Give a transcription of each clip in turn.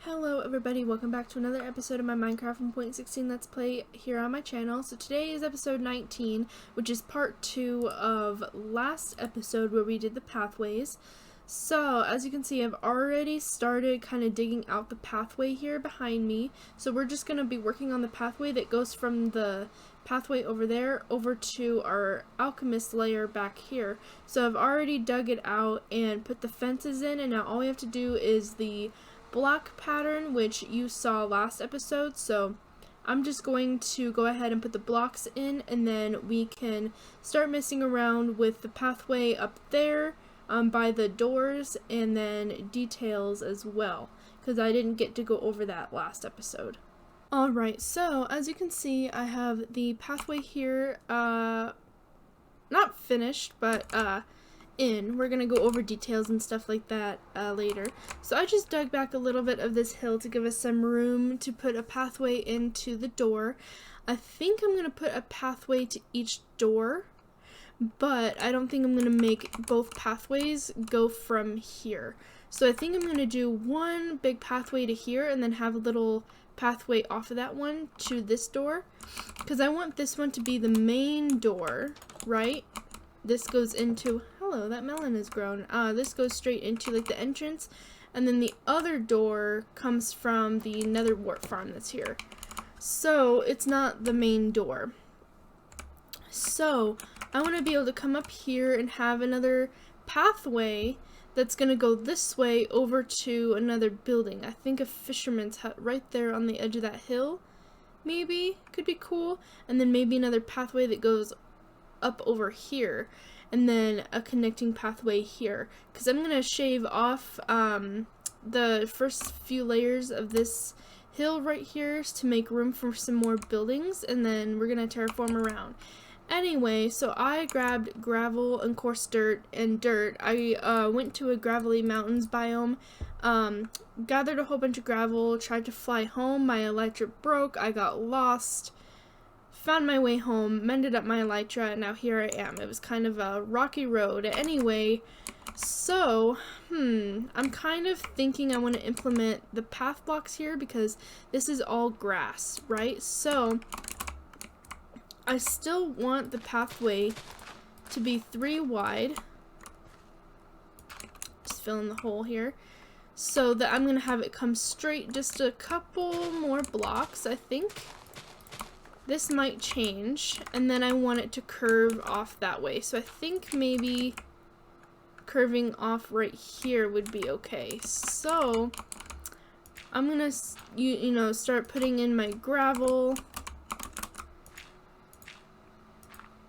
Hello everybody, welcome back to another episode of my Minecraft 1.16 Let's Play here on my channel. So today is episode 19, which is part 2 of last episode where we did the pathways. So as you can see, I've already started kind of digging out the pathway here behind me. So we're just going to be working on the pathway that goes from the pathway over there over to our alchemist layer back here. So I've already dug it out and put the fences in, and now all we have to do is the block pattern, which you saw last episode. So I'm just going to go ahead and put the blocks in, and then we can start messing around with the pathway up there by the doors, and then details as well, because I didn't get to go over that last episode. Alright, so as you can see, I have the pathway here, not finished, but we're gonna go over details and stuff like that later. So I just dug back a little bit of this hill to give us some room to put a pathway into the door. I think I'm gonna put a pathway to each door, but I don't think I'm gonna make both pathways go from here. So I think I'm gonna do one big pathway to here and then have a little pathway off of that one to this door, because I want this one to be the main door, right? This goes into, hello, that melon has grown. This goes straight into like the entrance, and then the other door comes from the nether wart farm that's here. So it's not the main door. So I want to be able to come up here and have another pathway that's going to go this way over to another building. I think a fisherman's hut right there on the edge of that hill, maybe, could be cool. And then maybe another pathway that goes up over here, and then a connecting pathway here, because I'm gonna shave off the first few layers of this hill right here to make room for some more buildings, and then we're gonna terraform around. Anyway, so I grabbed gravel and coarse dirt and dirt. I went to a gravelly mountains biome, gathered a whole bunch of gravel, tried to fly home. My elytra broke, I got lost, found my way home, mended up my elytra, and now here I am. It was kind of a rocky road. Anyway, so, I'm kind of thinking I want to implement the path blocks here because this is all grass, right? So, I still want the pathway to be 3 wide. Just fill in the hole here. So that I'm going to have it come straight just a couple more blocks, I think. This might change, and then I want it to curve off that way. So I think maybe curving off right here would be okay. So I'm gonna, you know, start putting in my gravel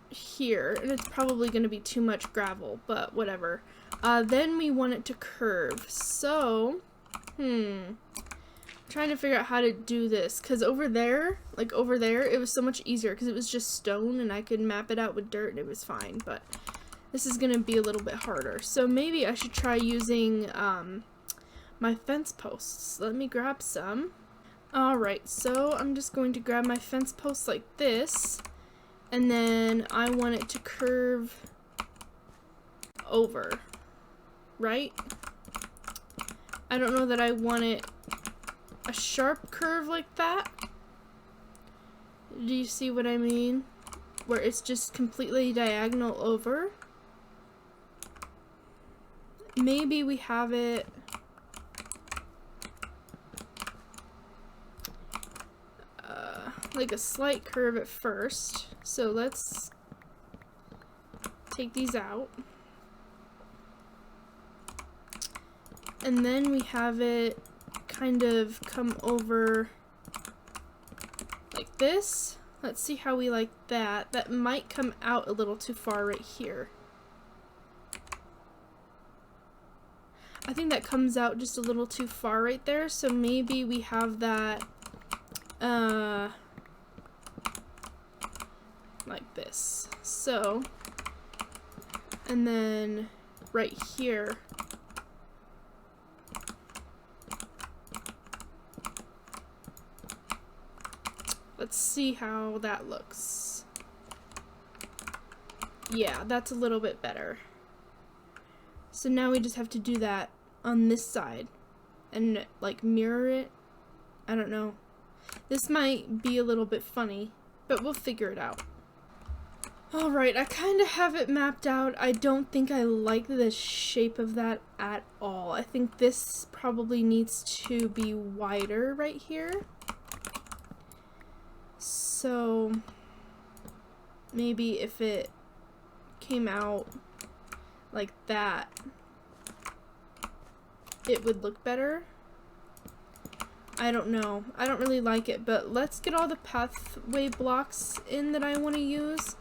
here, and it's probably gonna be too much gravel, but whatever. Then we want it to curve. So, trying to figure out how to do this, because over there, it was so much easier because it was just stone and I could map it out with dirt and it was fine, but this is gonna be a little bit harder. So maybe I should try using my fence posts. Let me grab some. Alright, so I'm just going to grab my fence posts like this, and then I want it to curve over, right? I don't know that I want it a sharp curve like that. Do you see what I mean? Where it's just completely diagonal over. Maybe we have it like a slight curve at first. So let's take these out. And then we have it kind of come over like this. Let's see how we like that. That might come out a little too far right here. I think that comes out just a little too far right there, so maybe we have that like this. So, and then right here, let's see how that looks. Yeah, that's a little bit better. So now we just have to do that on this side. and like mirror it. I don't know. This might be a little bit funny, but we'll figure it out. Alright, I kind of have it mapped out. I don't think I like the shape of that at all. I think this probably needs to be wider right here. So maybe if it came out like that, it would look better. I don't know. I don't really like it, but let's get all the pathway blocks in that I want to use,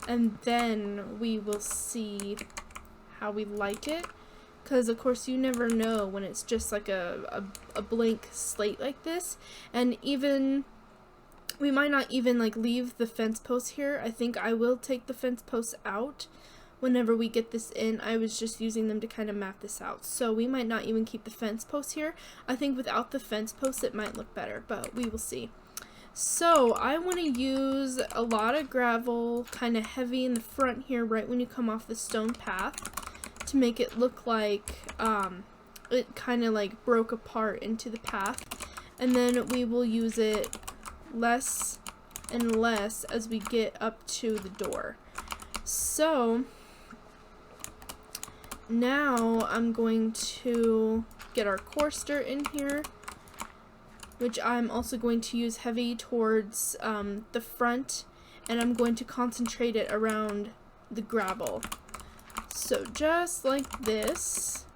and then we will see how we like it. Because of course you never know when it's just like a blank slate like this, and even we might not even like leave the fence posts here. I think I will take the fence posts out whenever we get this in. I was just using them to kind of map this out, so we might not even keep the fence posts here. I think without the fence posts it might look better, but we will see. So I want to use a lot of gravel, kind of heavy in the front here right when you come off the stone path, to make it look like it kind of like broke apart into the path, and then we will use it less and less as we get up to the door. So now I'm going to get our coarse dirt in here, which I'm also going to use heavy towards the front, and I'm going to concentrate it around the gravel. So just like this,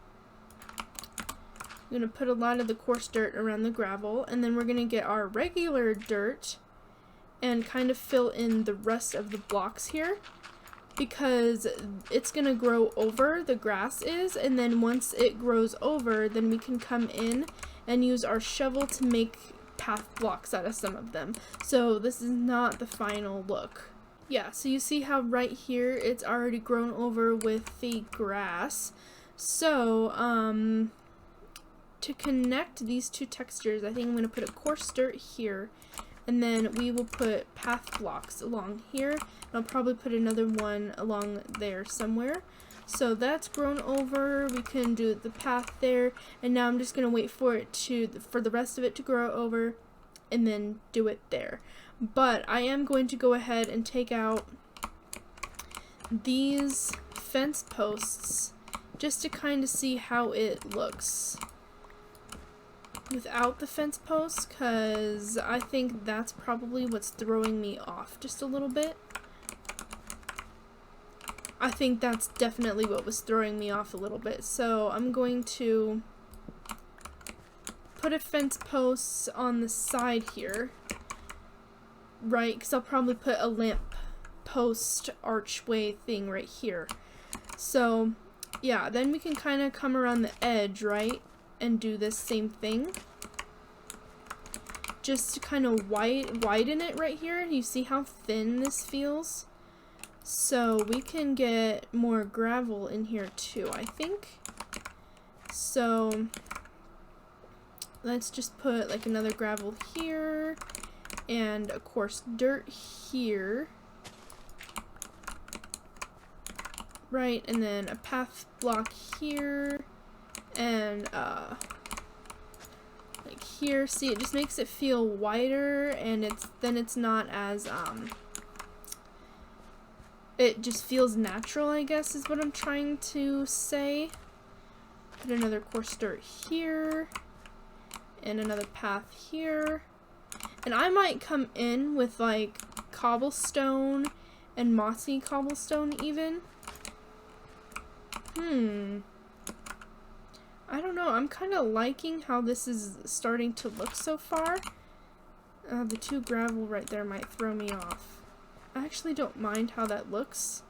I'm going to put a lot of the coarse dirt around the gravel, and then we're going to get our regular dirt and kind of fill in the rest of the blocks here, because it's going to grow over the grass is, and then once it grows over, then we can come in and use our shovel to make path blocks out of some of them. So this is not the final look. Yeah, so you see how right here it's already grown over with the grass. So to connect these two textures, I think I'm going to put a coarse dirt here, and then we will put path blocks along here, and I'll probably put another one along there somewhere. So that's grown over. We can do the path there, and now I'm just going to wait for it for the rest of it to grow over, and then do it there. But I am going to go ahead and take out these fence posts just to kind of see how it looks without the fence posts, because I think that's probably what's throwing me off just a little bit. I think that's definitely what was throwing me off a little bit. So I'm going to put a fence post on the side here, right, because I'll probably put a lamp post archway thing right here. So yeah, then we can kind of come around the edge, right, and do this same thing, just to kind of widen it right here. You see how thin this feels? So we can get more gravel in here too, I think. So let's just put like another gravel here and a coarse dirt here, right, and then a path block here, and like here. See, it just makes it feel wider, and it's not as it just feels natural, I guess is what I'm trying to say. Put another coarse dirt here and another path here, and I might come in with like cobblestone and mossy cobblestone even. I don't know, I'm kind of liking how this is starting to look so far. The two gravel right there might throw me off. I actually don't mind how that looks.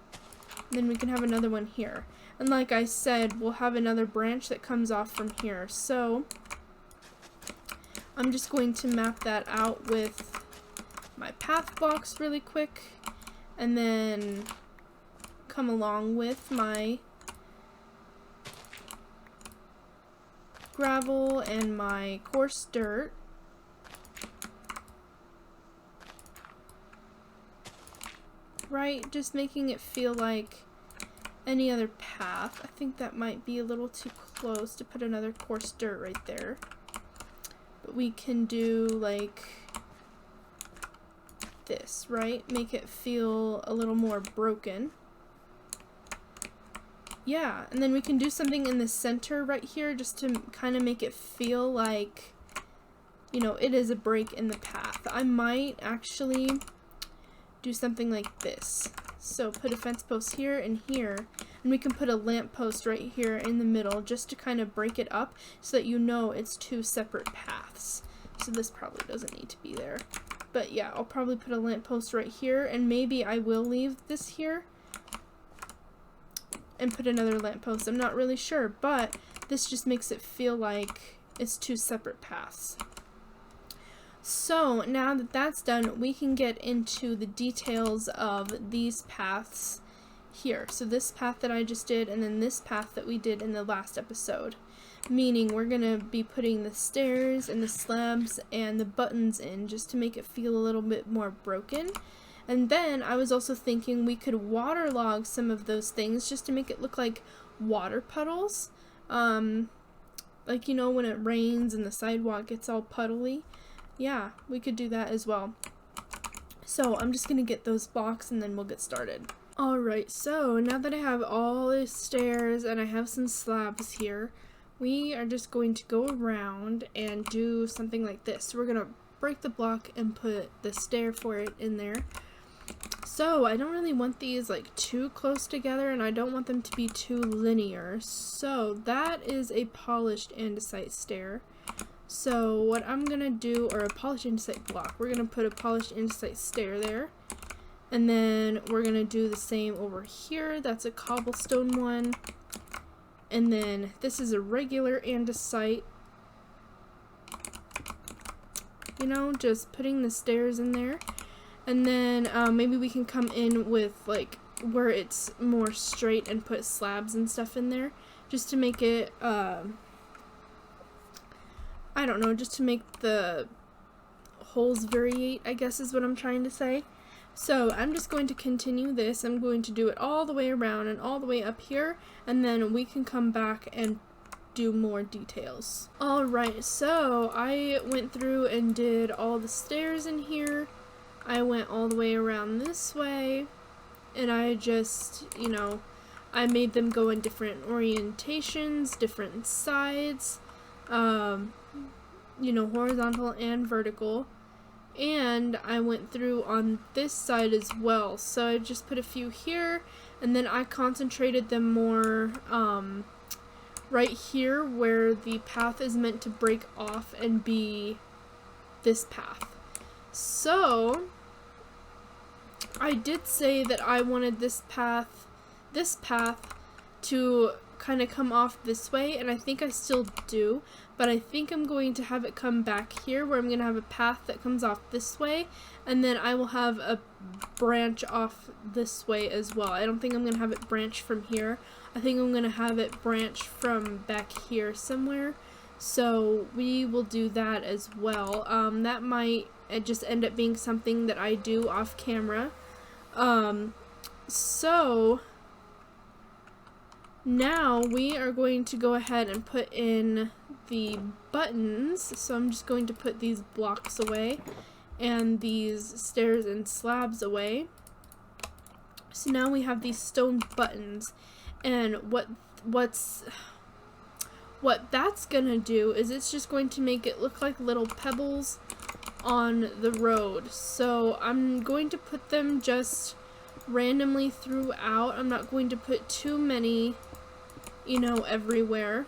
And then we can have another one here. And like I said, we'll have another branch that comes off from here. So I'm just going to map that out with my path blocks really quick, and then come along with my gravel and my coarse dirt. Right, just making it feel like any other path. I think that might be a little too close to put another coarse dirt right there. But we can do like this, right? Make it feel a little more broken. Yeah, and then we can do something in the center right here just to kind of make it feel like, you know, it is a break in the path. I might actually do something like this. So put a fence post here and here, and we can put a lamp post right here in the middle just to kind of break it up so that you know it's two separate paths. So this probably doesn't need to be there. But yeah, I'll probably put a lamp post right here, and maybe I will leave this here and put another lamppost. I'm not really sure, but this just makes it feel like it's two separate paths. So now that that's done, we can get into the details of these paths here. So this path that I just did, and then this path that we did in the last episode. Meaning we're gonna be putting the stairs and the slabs and the buttons in just to make it feel a little bit more broken. And then I was also thinking we could waterlog some of those things just to make it look like water puddles. Like, you know, when it rains and the sidewalk gets all puddly. Yeah, we could do that as well. So I'm just gonna get those blocks and then we'll get started. Alright, so now that I have all the stairs and I have some slabs here, we are just going to go around and do something like this. So we're gonna break the block and put the stair for it in there. So I don't really want these like too close together, and I don't want them to be too linear. So that is a polished andesite stair. So what I'm gonna do, or a polished andesite block, we're gonna put a polished andesite stair there. And then we're gonna do the same over here. That's a cobblestone one. And then this is a regular andesite. You know, just putting the stairs in there. And then maybe we can come in with like where it's more straight and put slabs and stuff in there. Just to make it, I don't know, just to make the holes variate, I guess is what I'm trying to say. So I'm just going to continue this. I'm going to do it all the way around and all the way up here, and then we can come back and do more details. Alright, so I went through and did all the stairs in here. I went all the way around this way, and I just, you know, I made them go in different orientations, different sides, you know, horizontal and vertical. And I went through on this side as well, so I just put a few here, and then I concentrated them more right here where the path is meant to break off and be this path. So I did say that I wanted this path to kind of come off this way, and I think I still do, but I think I'm going to have it come back here where I'm going to have a path that comes off this way, and then I will have a branch off this way as well. I don't think I'm going to have it branch from here. I think I'm going to have it branch from back here somewhere, so we will do that as well. That might just end up being something that I do off camera. So now we are going to go ahead and put in the buttons. So I'm just going to put these blocks away and these stairs and slabs away. So now we have these stone buttons, and what that's gonna do is it's just going to make it look like little pebbles on the road. So I'm going to put them just randomly throughout. I'm not going to put too many, you know, everywhere.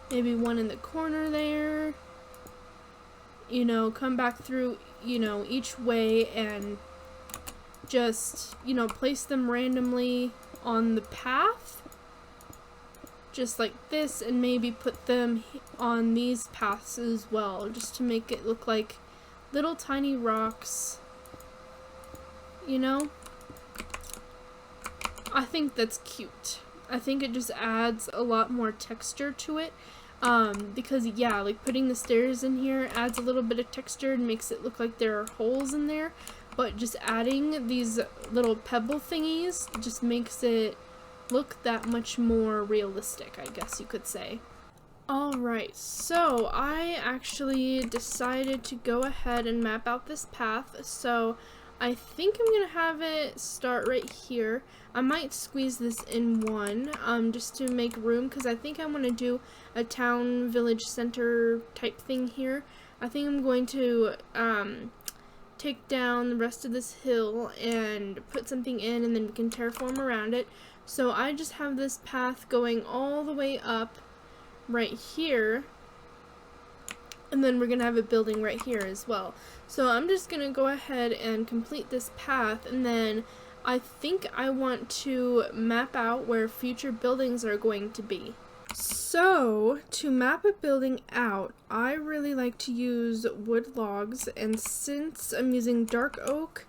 Maybe one in the corner there. You know, come back through, you know, each way and just, you know, place them randomly on the path. Just like this, and maybe put them on these paths as well, just to make it look like little tiny rocks. You know? I think that's cute. I think it just adds a lot more texture to it. Because yeah, like putting the stairs in here adds a little bit of texture and makes it look like there are holes in there. But just adding these little pebble thingies just makes it look that much more realistic, I guess you could say. Alright, so I actually decided to go ahead and map out this path, so I think I'm going to have it start right here. I might squeeze this in one, just to make room, because I think I want to do a town, village center type thing here. I think I'm going to, take down the rest of this hill and put something in, and then we can terraform around it. So I just have this path going all the way up right here, and then we're gonna have a building right here as well. So I'm just gonna go ahead and complete this path, and then I think I want to map out where future buildings are going to be. So to map a building out, I really like to use wood logs, and since I'm using dark oak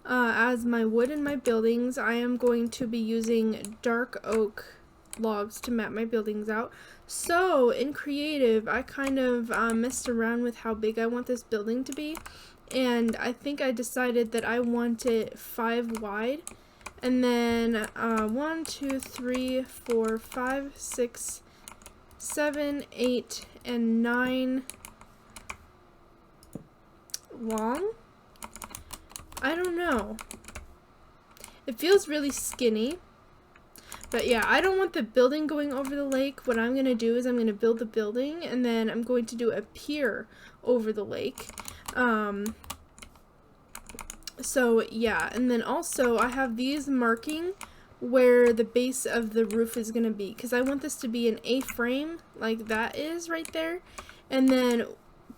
as my wood in my buildings, I am going to be using dark oak logs to map my buildings out. So in creative, I kind of messed around with how big I want this building to be, and I think I decided that I want it 5 wide, and then 1, 2, 3, 4, 5, 6, 7, 8, and 9 long. I don't know. It feels really skinny. But yeah, I don't want the building going over the lake. What I'm going to do is I'm going to build the building, and then I'm going to do a pier over the lake. So yeah, and then also I have these marking where the base of the roof is going to be, because I want this to be an A-frame like that is right there. And then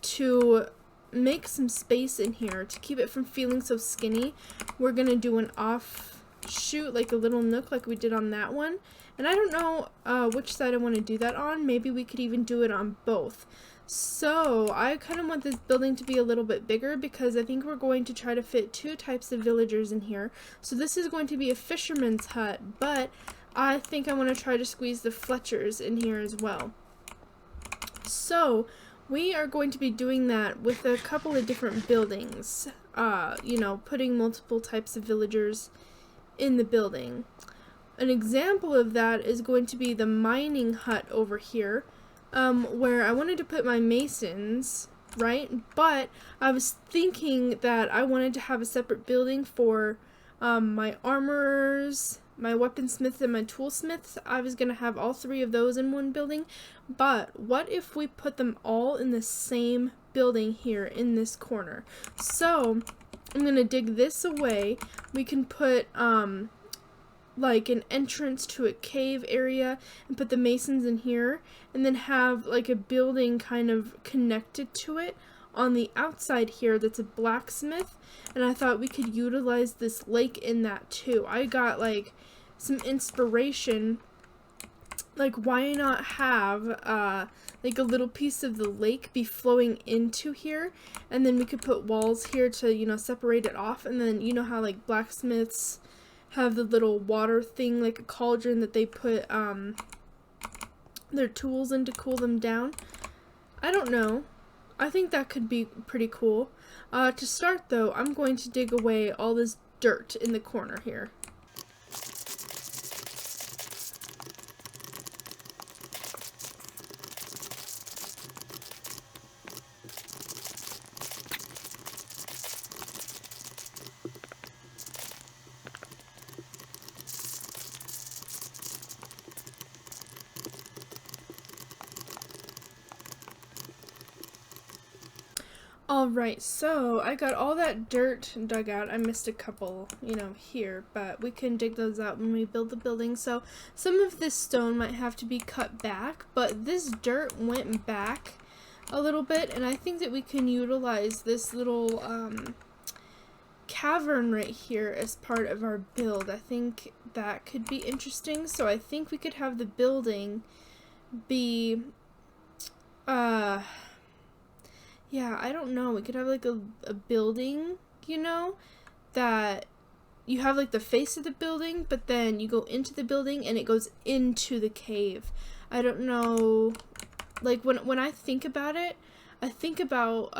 to make some space in here to keep it from feeling so skinny, we're going to do an offshoot, like a little nook like we did on that one. And I don't know which side I want to do that on. Maybe we could even do it on both. So I kind of want this building to be a little bit bigger, because I think we're going to try to fit 2 types of villagers in here. So this is going to be a fisherman's hut, but I think I want to try to squeeze the Fletchers in here as well. So we are going to be doing that with a couple of different buildings, you know, putting multiple types of villagers in the building. An example of that is going to be the mining hut over here, where I wanted to put my masons, right? But I was thinking that I wanted to have a separate building for my armorers, my weaponsmiths, and my toolsmiths. I was going to have all 3 of those in one building. But what if we put them all in the same building here in this corner? So I'm going to dig this away. We can put like an entrance to a cave area and put the masons in here, and then have like a building kind of connected to it on the outside here that's a blacksmith. And I thought we could utilize this lake in that too. I got like some inspiration, like why not have like a little piece of the lake be flowing into here, and then we could put walls here to, you know, separate it off. And then you know how like blacksmiths have the little water thing, like a cauldron that they put their tools in to cool them down. I don't know. I think that could be pretty cool. To start though, I'm going to dig away all this dirt in the corner here. Alright, so I got all that dirt dug out. I missed a couple, you know, here, but we can dig those out when we build the building. So some of this stone might have to be cut back, but this dirt went back a little bit, and I think that we can utilize this little cavern right here as part of our build. I think that could be interesting. So I think we could have the building be yeah, I don't know. We could have like a building, you know, that you have like the face of the building, but then you go into the building and it goes into the cave. I don't know. Like when I think about it, I think about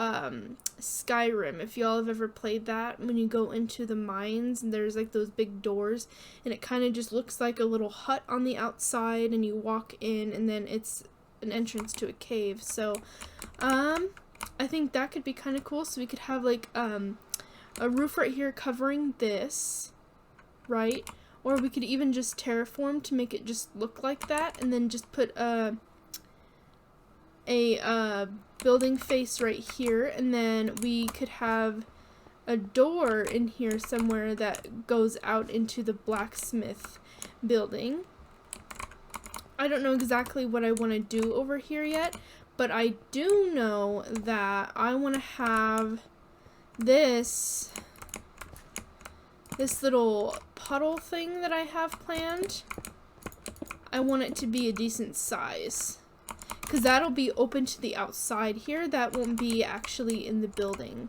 Skyrim. If y'all have ever played that, when you go into the mines and there's like those big doors, and it kind of just looks like a little hut on the outside, and you walk in, and then it's an entrance to a cave. So, I think that could be kind of cool. So we could have like a roof right here covering this, right? Or we could even just terraform to make it just look like that, and then just put a building face right here, and then we could have a door in here somewhere that goes out into the blacksmith building. I don't know exactly what I want to do over here yet, but I do know that I want to have this little puddle thing that I have planned. I want it to be a decent size, because that'll be open to the outside here. That won't be actually in the building.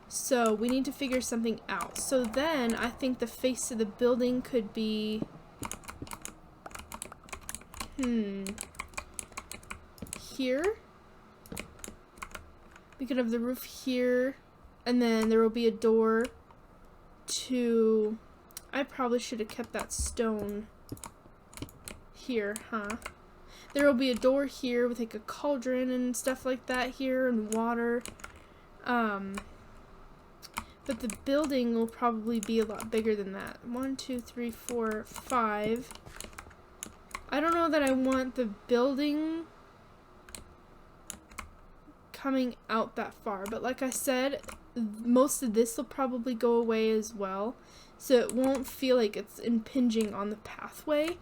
So we need to figure something out. So then I think the face of the building could be here. We could have the roof here, and then there will be a door to, I probably should have kept that stone here, huh? There will be a door here with like a cauldron and stuff like that here, and water. But the building will probably be a lot bigger than that. 1, 2, 3, 4, 5. I don't know that I want the building coming out that far, but like I said, most of this will probably go away as well, so it won't feel like it's impinging on the pathway.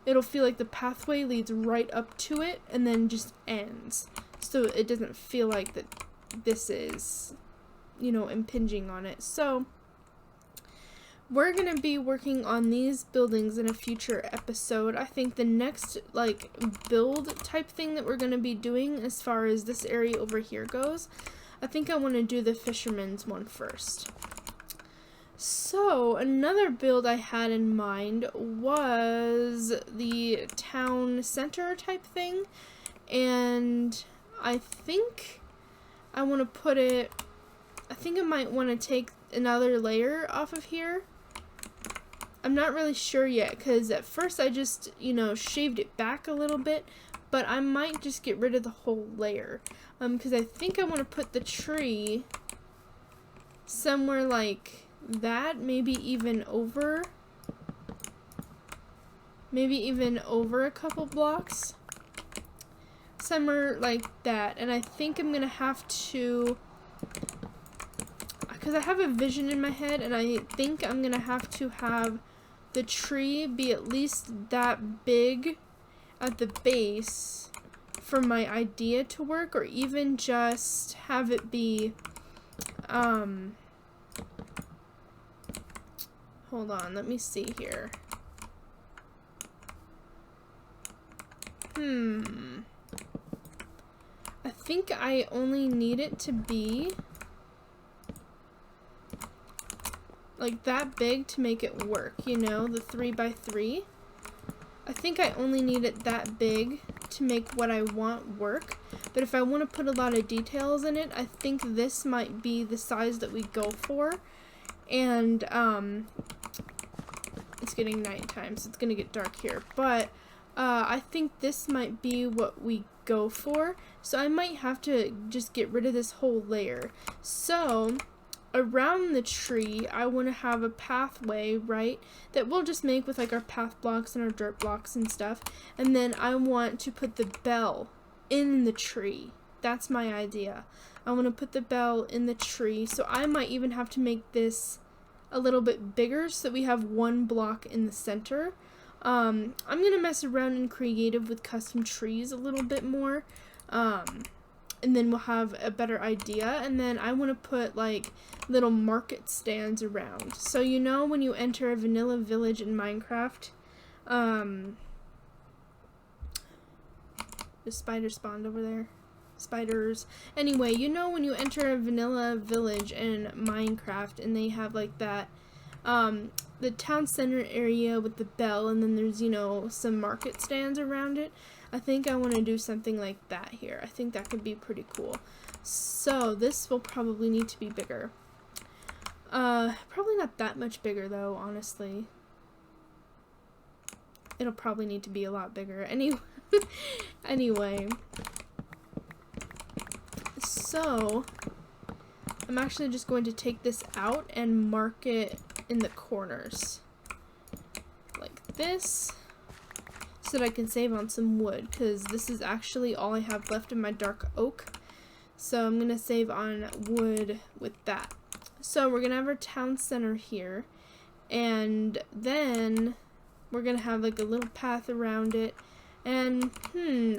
It'll feel like the pathway leads right up to it and then just ends, so it doesn't feel like that this is, you know, impinging on it. So we're gonna be working on these buildings in a future episode. I think the next like build type thing that we're gonna be doing as far as this area over here goes, I think I want to do the fisherman's one first. So another build I had in mind was the town center type thing, and I think I want to put it, I think I might want to take another layer off of here. I'm not really sure yet, because at first I just, you know, shaved it back a little bit, but I might just get rid of the whole layer, because I think I want to put the tree somewhere like that, maybe even over a couple blocks, somewhere like that. And I think I'm gonna have to, because I have a vision in my head, and I think I'm gonna have to have the tree be at least that big at the base for my idea to work, or even just have it be, hold on, let me see here. I think I only need it to be like that big to make it work, you know, the 3x3. I think I only need it that big to make what I want work, but if I want to put a lot of details in it, I think this might be the size that we go for. And it's getting nighttime, so it's gonna get dark here, but I think this might be what we go for, so I might have to just get rid of this whole layer. So around the tree, I want to have a pathway, right, that we'll just make with like our path blocks and our dirt blocks and stuff, and then I want to put the bell in the tree. That's my idea. I want to put the bell in the tree, so I might even have to make this a little bit bigger so that we have one block in the center. I'm gonna mess around in creative with custom trees a little bit more, and then we'll have a better idea. And then I want to put like little market stands around, so you know when you enter a vanilla village in Minecraft, the spider spawned over there. Spiders. Anyway, you know when you enter a vanilla village in Minecraft and they have like that, the town center area with the bell, and then there's, you know, some market stands around it. I think I want to do something like that here. I think that could be pretty cool. So this will probably need to be bigger. Probably not that much bigger though, honestly. It'll probably need to be a lot bigger. Anyway, so I'm actually just going to take this out and mark it in the corners like this, so that I can save on some wood, because this is actually all I have left of my dark oak. So I'm gonna save on wood with that. So we're gonna have our town center here, and then we're gonna have like a little path around it. And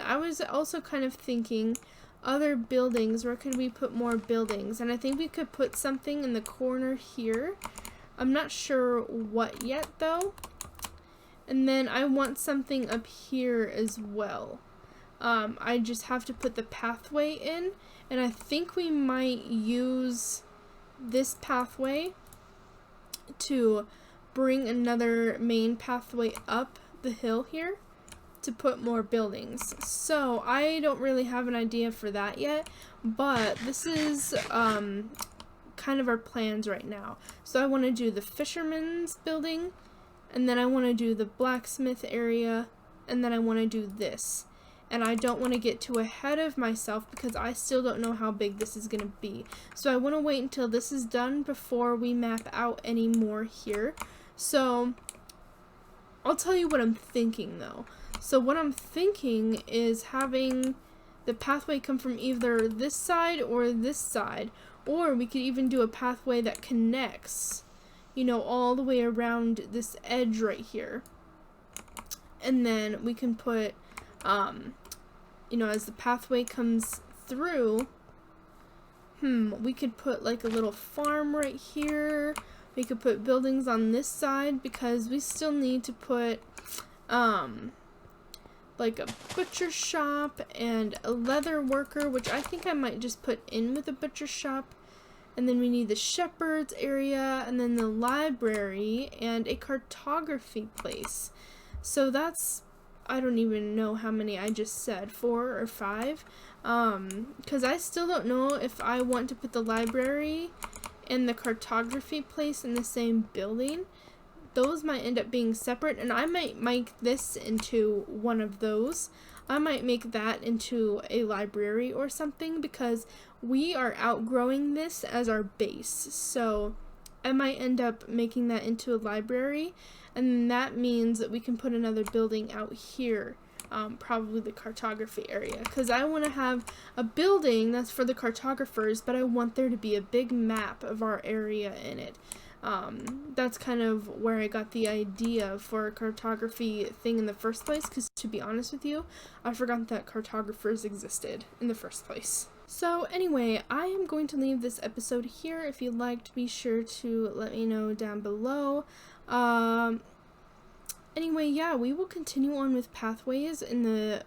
I was also kind of thinking other buildings. Where could we put more buildings? And I think we could put something in the corner here. I'm not sure what yet though. And then I want something up here as well. I just have to put the pathway in, and I think we might use this pathway to bring another main pathway up the hill here to put more buildings. So I don't really have an idea for that yet, but this is kind of our plans right now. So I want to do the fisherman's building, and then I want to do the blacksmith area, and then I want to do this. And I don't want to get too ahead of myself because I still don't know how big this is going to be. So I want to wait until this is done before we map out any more here. So I'll tell you what I'm thinking though. So what I'm thinking is having the pathway come from either this side or this side, or we could even do a pathway that connects, you know, all the way around this edge right here. And then we can put you know, as the pathway comes through, we could put like a little farm right here. We could put buildings on this side because we still need to put like a butcher shop and a leather worker, which I think I might just put in with a butcher shop. And then we need the shepherd's area, and then the library, and a cartography place. So that's, I don't even know how many I just said, 4 or 5. Because I still don't know if I want to put the library and the cartography place in the same building. Those might end up being separate, and I might make this into one of those. I might make that into a library or something, because we are outgrowing this as our base. So I might end up making that into a library, and that means that we can put another building out here, probably the cartography area, because I want to have a building that's for the cartographers, but I want there to be a big map of our area in it. That's kind of where I got the idea for a cartography thing in the first place, because to be honest with you, I forgot that cartographers existed in the first place. So anyway, I am going to leave this episode here. If you'd like, be sure to let me know down below. Anyway, yeah, we will continue on with pathways in the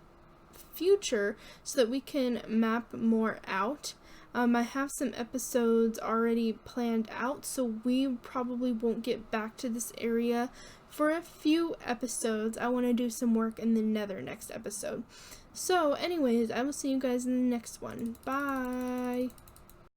future so that we can map more out. I have some episodes already planned out, so we probably won't get back to this area for a few episodes. I want to do some work in the nether next episode. So anyways, I will see you guys in the next one. Bye!